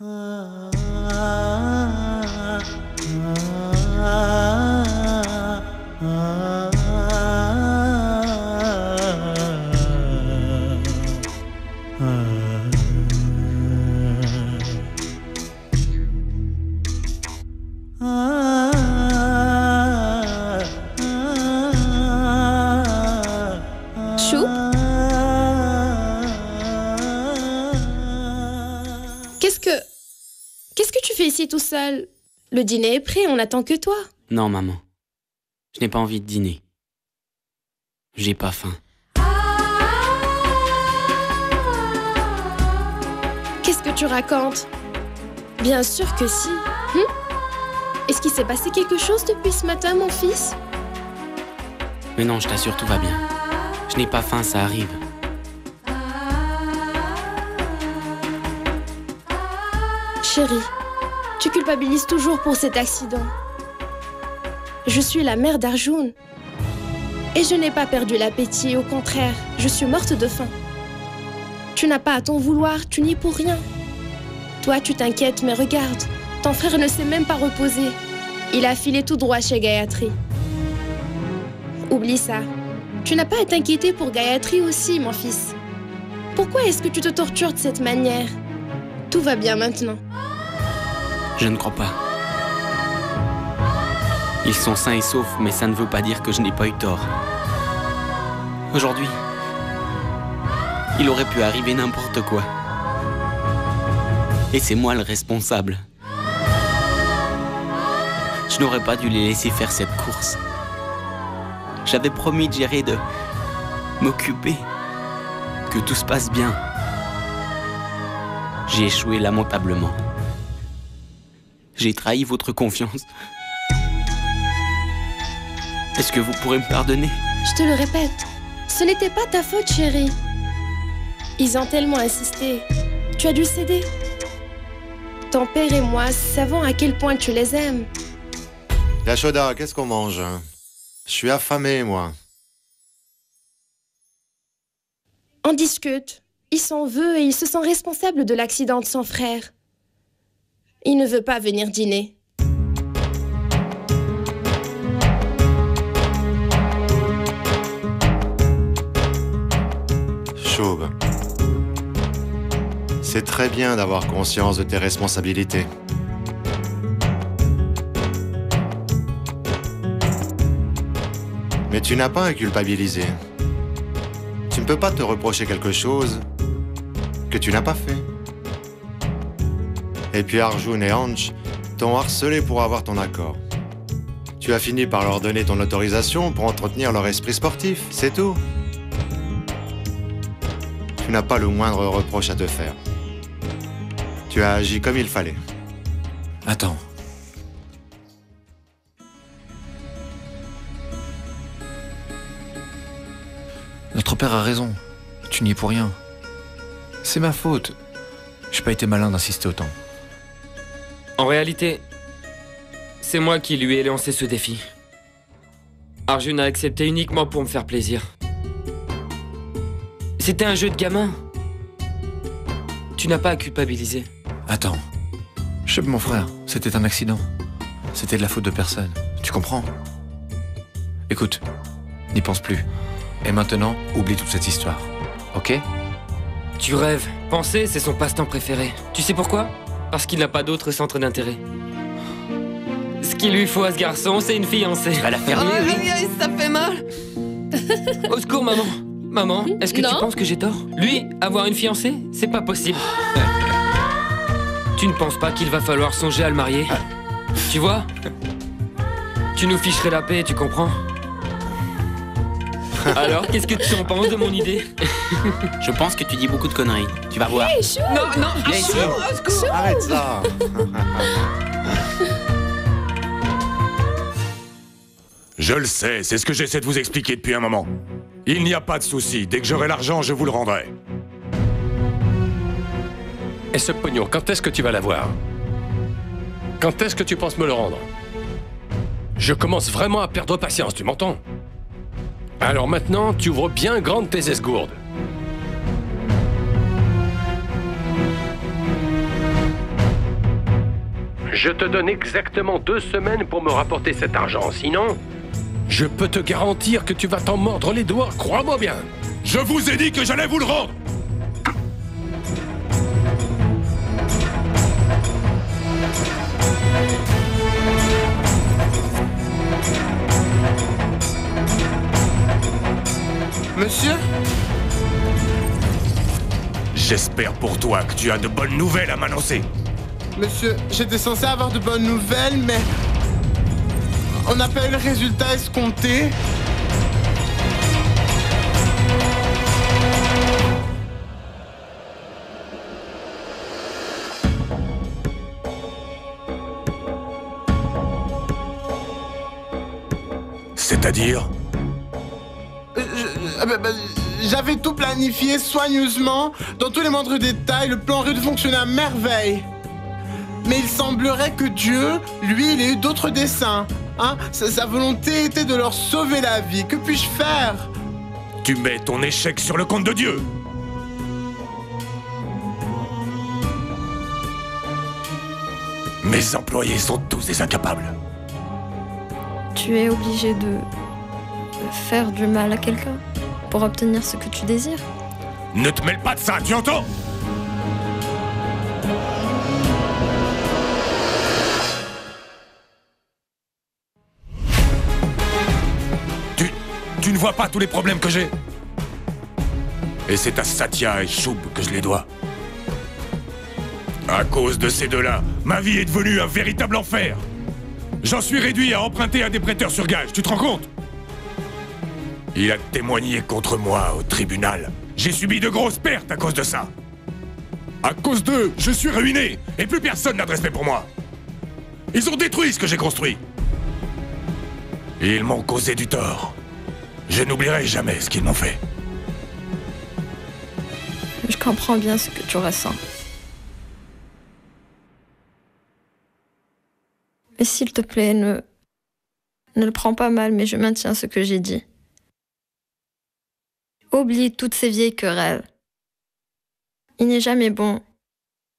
Chou, qu'est-ce que tu fais ici tout seul? Le dîner est prêt, on n'attend que toi. Non, maman. Je n'ai pas envie de dîner. J'ai pas faim. Qu'est-ce que tu racontes? Bien sûr que si. Est-ce qu'il s'est passé quelque chose depuis ce matin, mon fils? Mais non, je t'assure, tout va bien. Je n'ai pas faim, ça arrive. Chérie, tu culpabilises toujours pour cet accident. Je suis la mère d'Arjun. Et je n'ai pas perdu l'appétit, au contraire, je suis morte de faim. Tu n'as pas à t'en vouloir, tu n'y es pour rien. Toi, tu t'inquiètes, mais regarde, ton frère ne s'est même pas reposé. Il a filé tout droit chez Gayatri. Oublie ça. Tu n'as pas à t'inquiéter pour Gayatri aussi, mon fils. Pourquoi est-ce que tu te tortures de cette manière? Tout va bien maintenant. Je ne crois pas. Ils sont sains et saufs, mais ça ne veut pas dire que je n'ai pas eu tort. Aujourd'hui, il aurait pu arriver n'importe quoi. Et c'est moi le responsable. Je n'aurais pas dû les laisser faire cette course. J'avais promis de gérer, de m'occuper, que tout se passe bien. J'ai échoué lamentablement. J'ai trahi votre confiance. Est-ce que vous pourrez me pardonner? Je te le répète, ce n'était pas ta faute, chérie. Ils ont tellement insisté. Tu as dû céder. Ton père et moi savons à quel point tu les aimes. Yashoda, qu'est-ce qu'on mange? Je suis affamé, moi. On discute. Il s'en veut et il se sent responsable de l'accident de son frère. Il ne veut pas venir dîner. Shoub, c'est très bien d'avoir conscience de tes responsabilités. Mais tu n'as pas à culpabiliser. Tu ne peux pas te reprocher quelque chose que tu n'as pas fait. Et puis Arjun et Anj t'ont harcelé pour avoir ton accord. Tu as fini par leur donner ton autorisation pour entretenir leur esprit sportif, c'est tout. Tu n'as pas le moindre reproche à te faire. Tu as agi comme il fallait. Attends. Notre père a raison. Tu n'y es pour rien. C'est ma faute. J'ai pas été malin d'insister autant. En réalité, c'est moi qui lui ai lancé ce défi. Arjun a accepté uniquement pour me faire plaisir. C'était un jeu de gamin. Tu n'as pas à culpabiliser. Attends. Cheb, mon frère, c'était un accident. C'était de la faute de personne. Tu comprends? Écoute, n'y pense plus. Et maintenant, oublie toute cette histoire. Ok? Tu rêves. Penser, c'est son passe-temps préféré. Tu sais pourquoi? Parce qu'il n'a pas d'autre centre d'intérêt. Ce qu'il lui faut à ce garçon, c'est une fiancée. Tu vas la faire Oh, mieux, aïe, aïe, ça fait mal. Au secours, maman. Maman, est-ce que Non. tu penses que j'ai tort? Lui, avoir une fiancée, c'est pas possible. Tu ne penses pas qu'il va falloir songer à le marier? Tu vois? Tu nous ficherais la paix, tu comprends? Alors, qu'est-ce que tu en penses de mon idée? Je pense que tu dis beaucoup de conneries. Tu vas voir. Non, non, Viens ici. au secours. Arrête ça. Je le sais, c'est ce que j'essaie de vous expliquer depuis un moment. Il n'y a pas de souci, dès que j'aurai l'argent, je vous le rendrai. Et ce pognon, quand est-ce que tu vas l'avoir? Quand est-ce que tu penses me le rendre? Je commence vraiment à perdre patience, tu m'entends? Alors maintenant, tu ouvres bien grande tes esgourdes. Je te donne exactement 2 semaines pour me rapporter cet argent. Sinon, je peux te garantir que tu vas t'en mordre les doigts, crois-moi bien. Je vous ai dit que j'allais vous le rendre. Monsieur? J'espère pour toi que tu as de bonnes nouvelles à m'annoncer. Monsieur, j'étais censé avoir de bonnes nouvelles, mais... on n'a pas eu le résultat escompté. C'est-à-dire? J'avais tout planifié soigneusement, dans tous les moindres détails, le plan aurait dû fonctionner à merveille. Mais il semblerait que Dieu, lui, il ait eu d'autres desseins. Hein? Sa volonté était de leur sauver la vie. Que puis-je faire? Tu mets ton échec sur le compte de Dieu. Mes employés sont tous des incapables. Tu es obligé de faire du mal à quelqu'un pour obtenir ce que tu désires. Ne te mêle pas de ça, tu entends? Tu ne vois pas tous les problèmes que j'ai? Et c'est à Satya et Shub que je les dois. À cause de ces deux-là, ma vie est devenue un véritable enfer. J'en suis réduit à emprunter à des prêteurs sur gage, tu te rends compte? Il a témoigné contre moi au tribunal. J'ai subi de grosses pertes à cause de ça. À cause d'eux, je suis ruiné, et plus personne n'a de respect pour moi. Ils ont détruit ce que j'ai construit. Ils m'ont causé du tort. Je n'oublierai jamais ce qu'ils m'ont fait. Je comprends bien ce que tu ressens. Mais s'il te plaît, ne le prends pas mal, mais je maintiens ce que j'ai dit. Oublie toutes ces vieilles querelles. Il n'est jamais bon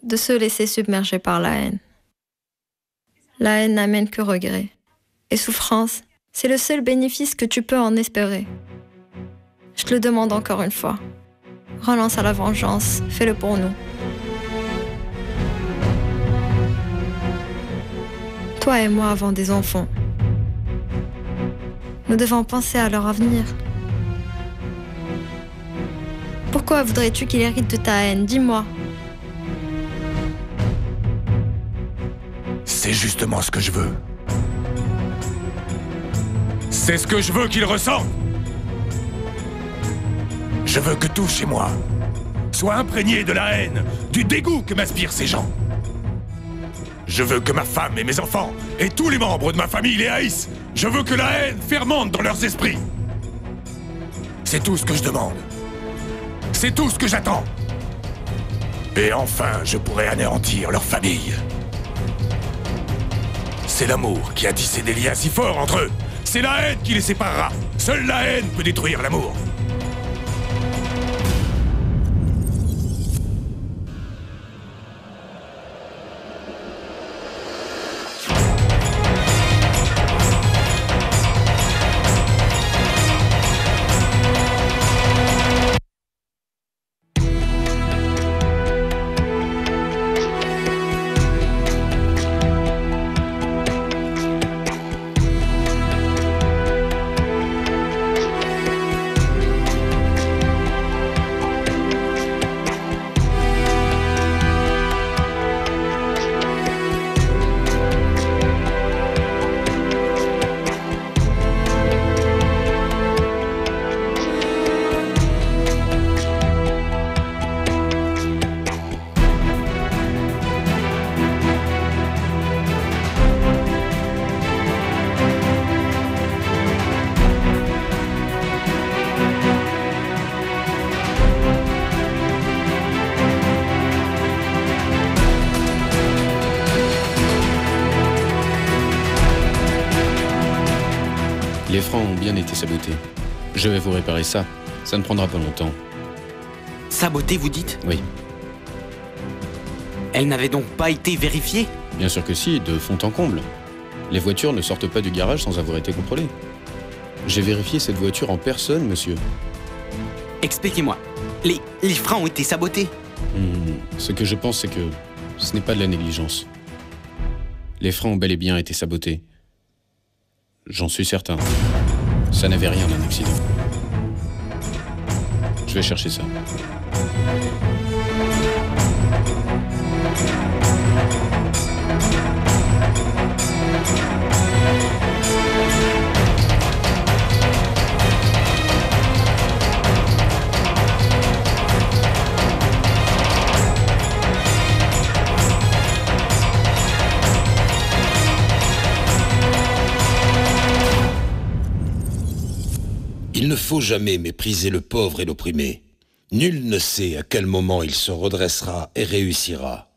de se laisser submerger par la haine. La haine n'amène que regret et souffrance. C'est le seul bénéfice que tu peux en espérer. Je te le demande encore une fois. Renonce à la vengeance, fais-le pour nous. Toi et moi avons des enfants. Nous devons penser à leur avenir. Pourquoi voudrais-tu qu'il hérite de ta haine? Dis-moi. C'est justement ce que je veux. C'est ce que je veux qu'il ressente. Je veux que tout chez moi soit imprégné de la haine, du dégoût que m'inspirent ces gens. Je veux que ma femme et mes enfants, et tous les membres de ma famille les haïssent. Je veux que la haine fermente dans leurs esprits. C'est tout ce que je demande. C'est tout ce que j'attends. Et enfin, je pourrai anéantir leur famille. C'est l'amour qui a tissé des liens si forts entre eux. C'est la haine qui les séparera. Seule la haine peut détruire l'amour. Les freins ont bien été sabotés. Je vais vous réparer ça. Ça ne prendra pas longtemps. Saboté, vous dites? Oui. Elle n'avait donc pas été vérifiée? Bien sûr que si, de fond en comble. Les voitures ne sortent pas du garage sans avoir été contrôlées. J'ai vérifié cette voiture en personne, monsieur. Expliquez-moi. Les freins ont été sabotés. Ce que je pense, c'est que ce n'est pas de la négligence. Les freins ont bel et bien été sabotés. J'en suis certain. Ça n'avait rien d'un accident. Je vais chercher ça. Il ne faut jamais mépriser le pauvre et l'opprimé. Nul ne sait à quel moment il se redressera et réussira.